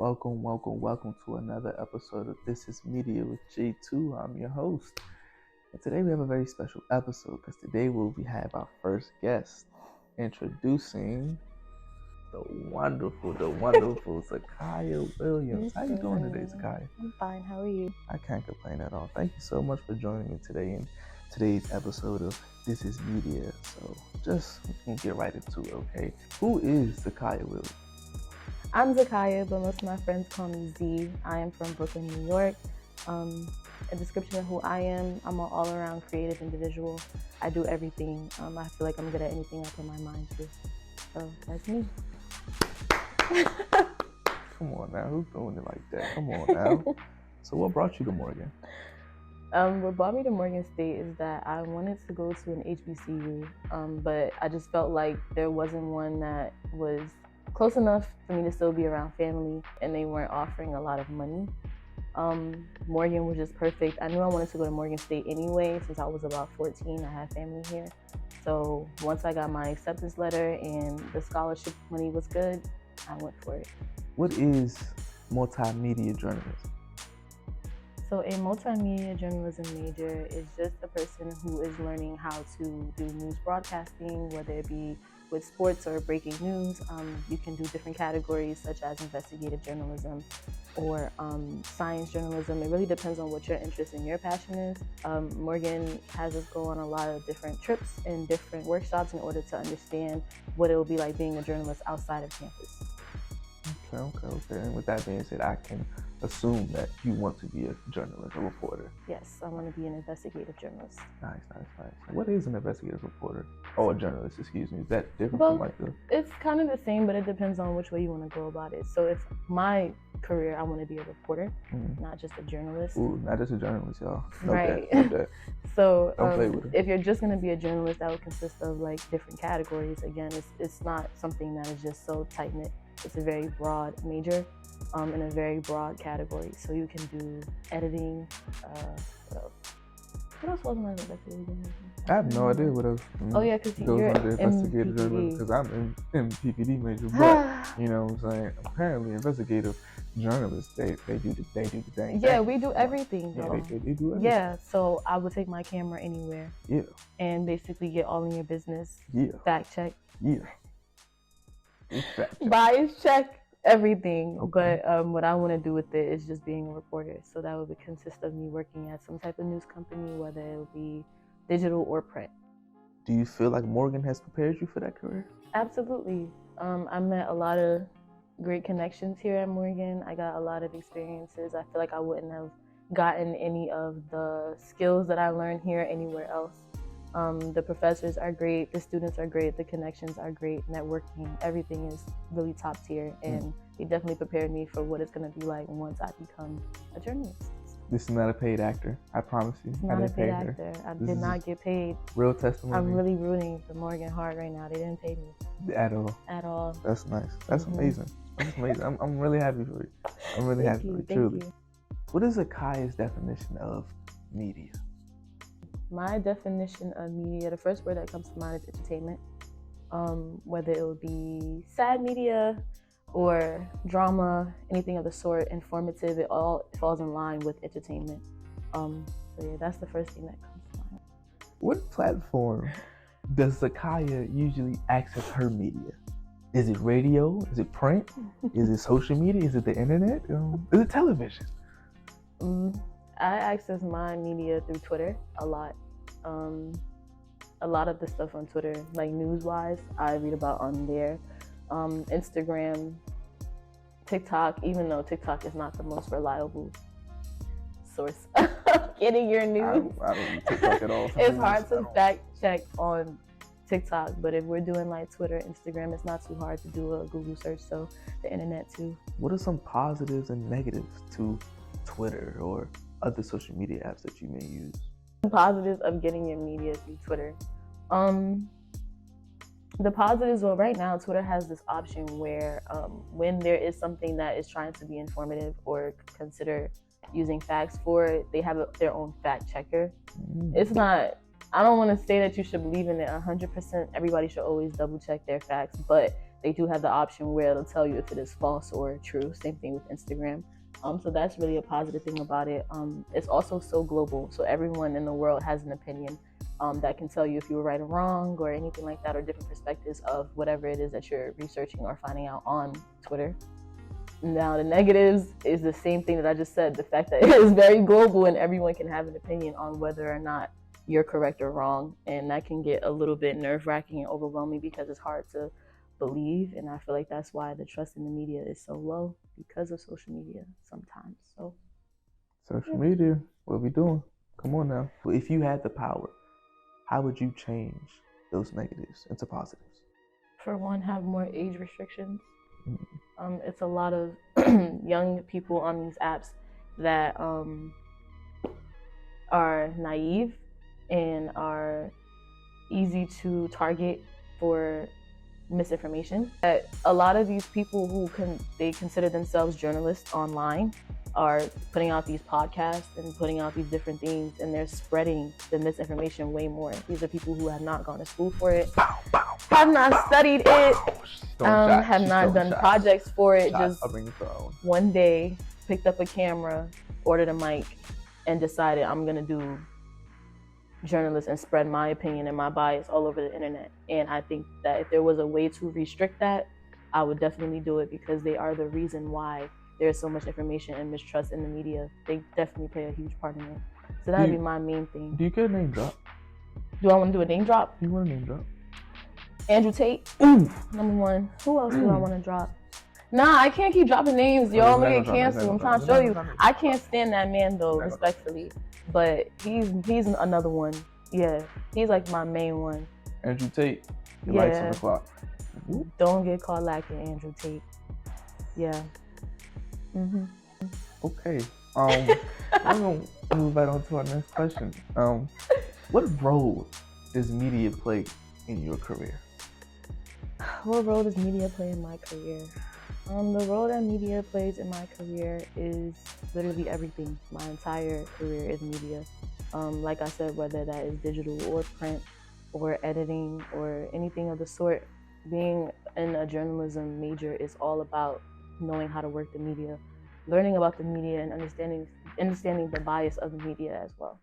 Welcome to another episode of This is Media with J2. I'm your host. And today we have a very special episode because today we'll have our first guest introducing the wonderful Zakaiya Williams. How you doing today, Zakaiya? I'm fine. How are you? I can't complain at all. Thank you so much for joining me today in today's episode of This is Media. So just we'll get right into it, okay? Who is Zakaiya Williams? I'm Zakaiya, but most of my friends call me Z. I am from Brooklyn, New York. A description of who I am: I'm an all-around creative individual. I do everything. I feel like I'm good at anything I put my mind to. So that's me. Come on now, who's doing it like that? Come on now. So what brought you to Morgan? What brought me to Morgan State is that I wanted to go to an HBCU, but I just felt like there wasn't one that was close enough for me to still be around family, and they weren't offering a lot of money. Morgan was just perfect. I knew I wanted to go to Morgan State anyway. Since I was about 14, I had family here. So once I got my acceptance letter and the scholarship money was good, I went for it. What is multimedia journalism? So a multimedia journalism major is just a person who is learning how to do news broadcasting, whether it be with sports or breaking news. You can do different categories such as investigative journalism or science journalism. It really depends on what your interest and your passion is. Morgan has us go on a lot of different trips and different workshops in order to understand what it will be like being a journalist outside of campus. Okay. And with that being said, I can assume that you want to be a journalist, a reporter. Yes, I want to be an investigative journalist. Nice. What is an investigative reporter? Or a journalist, excuse me. Is that different Well, from like the... It's kind of the same, but it depends on which way you want to go about it. So if my career, I want to be a reporter, not just a journalist. Ooh, not just a journalist, y'all. Right. That. So Don't play with it. If you're just going to be a journalist, that would consist of like different categories. Again, it's not something that is just so tight-knit. It's a very broad major in a very broad category. So you can do editing. What else wasn't I investigating journalism? I have no idea what else. Oh yeah, because you're investigative journalism. Because I'm in PPD major, but you know what I'm saying. Apparently, investigative journalists they do the thing. Yeah, we do everything. Yeah, though. they do everything. Yeah, so I would take my camera anywhere. Yeah. And basically get all in your business. Yeah. Fact check. Yeah. Fact check. Bias check. Everything, Okay. But what I want to do with it is just being a reporter. So that would consist of me working at some type of news company, whether it will be digital or print. Do you feel like Morgan has prepared you for that career? Absolutely. I met a lot of great connections here at Morgan. I got a lot of experiences. I feel like I wouldn't have gotten any of the skills that I learned here anywhere else. The professors are great, the students are great, the connections are great, networking, everything is really top tier, and they definitely prepared me for what it's going to be like once I become a journalist. This is not a paid actor, I promise you. It's not a paid actor. I did not get paid. Real testimony. I'm really rooting for Morgan hard right now. They didn't pay me. At all. At all. That's nice. That's amazing. That's amazing. I'm really happy for you. I'm really happy for you, truly. You. What is Zakaiya's definition of media? My definition of media, the first word that comes to mind is entertainment. Whether it would be sad media or drama, anything of the sort, informative, it all falls in line with entertainment. So yeah, that's the first thing that comes to mind. What platform does Zakaiya usually access her media? Is it radio? Is it print? Is it social media? Is it the internet? Is it television? I access my media through Twitter a lot. A lot of the stuff on Twitter, like news-wise, I read about on there. Instagram, TikTok, even though TikTok is not the most reliable source of getting your news. I don't use TikTok at all. It's hard to fact check on TikTok, but if we're doing like Twitter, Instagram, it's not too hard to do a Google search, so the internet too. What are some positives and negatives to Twitter or other social media apps that you may use? Positives of getting your media through Twitter. The positives, well, right now Twitter has this option where when there is something that is trying to be informative or consider using facts for it, they have their own fact checker. It's not, I don't want to say that you should believe in it 100%. Everybody should always double check their facts, but they do have the option where it'll tell you if it is false or true. Same thing with Instagram. So that's really a positive thing about it. It's also so global, so everyone in the world has an opinion that can tell you if you were right or wrong or anything like that, or different perspectives of whatever it is that you're researching or finding out on Twitter. Now, the negatives is the same thing that I just said, the fact that it is very global and everyone can have an opinion on whether or not you're correct or wrong, and that can get a little bit nerve-wracking and overwhelming because it's hard to believe, and I feel like that's why the trust in the media is so low, because of social media sometimes. So social media, what we doing? Come on now. If you had the power, how would you change those negatives into positives? For one, have more age restrictions. It's a lot of young people on these apps that are naive and are easy to target for misinformation. A lot of these people who they consider themselves journalists online are putting out these podcasts and putting out these different things, and they're spreading the misinformation way more. These are people who have not gone to school for it, have not studied it, have not done projects for it, just one day picked up a camera, ordered a mic, and decided I'm gonna do journalists and spread my opinion and my bias all over the internet. And I think that if there was a way to restrict that, I would definitely do it, because they are the reason why there's so much information and mistrust in the media. They definitely play a huge part in it. So that'd be my main thing. Do you get a name drop? Do I want to do a name drop? You want a name drop? Andrew Tate, number one. Who else do I want to drop? Nah, I can't keep dropping names, y'all. I'm gonna get canceled. I'm trying to show you. I can't stand that man though, respectfully. But he's another one. Yeah, he's like my main one. Andrew Tate, your lights on the clock. Don't get caught lacking, Andrew Tate. Yeah. Okay. I'm gonna move right on to our next question. What role does media play in your career? What role does media play in my career? The role that media plays in my career is literally everything. My entire career is media. Like I said, whether that is digital or print or editing or anything of the sort, being in a journalism major is all about knowing how to work the media, learning about the media, and understanding the bias of the media as well.